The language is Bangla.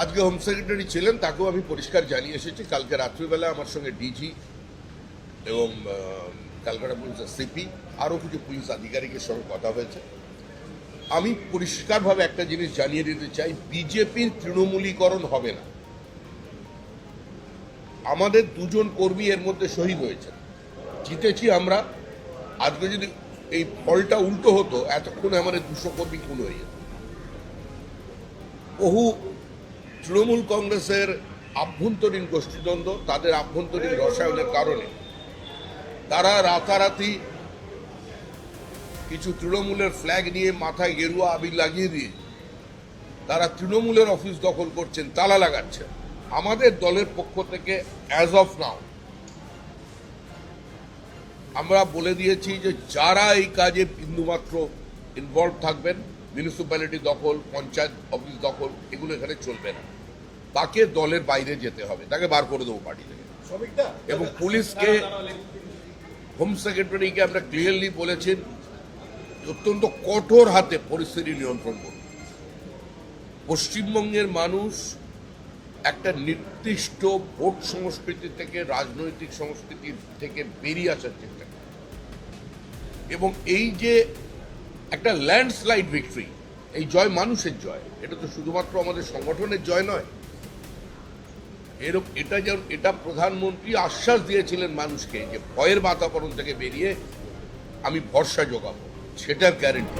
আজকে হোম সেক্রেটারি ছিলেন, তাকেও আমি পরিষ্কার জানিয়ে এসেছি। কালকে রাত্রিবেলা আমার সঙ্গে ডিজি এবং ক্যালকাটা পুলিশের সিপি আরও কিছু পুলিশ আধিকারিকের সঙ্গে কথা হয়েছে। আমি পরিষ্কারভাবে একটা জিনিস জানিয়ে দিতে চাই, বিজেপির তৃণমূলীকরণ হবে না। আমাদের দুজন কর্মী এর মধ্যে শহীদ হয়েছেন, জিতেছি আমরা। আজকে যদি এই ফলটা উল্টো হতো, এতক্ষণে আমাদের 200 কর্মী খুন হয়ে যেত। বহু তৃণমূল কংগ্রেসের আভ্যন্তরীণ গোষ্ঠীদ্বন্দ্ব, তাদের আভ্যন্তরীণ রসায়নের কারণে তারা রাতারাতি কিছু তৃণমূলের ফ্ল্যাগ নিয়ে মাথায় গেরুয়া আবির লাগিয়ে দিয়ে তারা তৃণমূলের অফিস দখল করছেন, তালা লাগাচ্ছেন। আমাদের দলের পক্ষ থেকে অ্যাজ অফ নাও আমরা বলে দিয়েছি যে যারা এই কাজে বিন্দুমাত্র ইনভলভ থাকবেন, মিউনিসিপ্যালিটি দখল, পঞ্চায়েত অফিস দখল, এগুলো এখানে চলবে না। তাকে দলের বাইরে যেতে হবে, তাকে বার করে দেবো পার্টি থেকে। এবং পুলিশকে, হোম সেক্রেটারিকে আমরা ক্লিয়ারলি বলেছেন অত্যন্ত কঠোর হাতে পরিস্থিতি নিয়ন্ত্রণ করুন। পশ্চিমবঙ্গের মানুষ একটা নির্দিষ্ট ভোট সংস্কৃতি থেকে, রাজনৈতিক সংস্কৃতি থেকে বেরিয়ে আসার চেষ্টা করে, এবং এই যে একটা ল্যান্ডস্লাইড ভিক্টরি, এই জয় মানুষের জয়, এটা তো শুধুমাত্র আমাদের সংগঠনের জয় নয়। এটা প্রধানমন্ত্রী আশ্বাস দিয়েছিলেন মানুষকে যে ভয়ের বাতাবরণ থেকে বেরিয়ে আমি ভরসা যোগাবো, সেটার গ্যারেন্টি।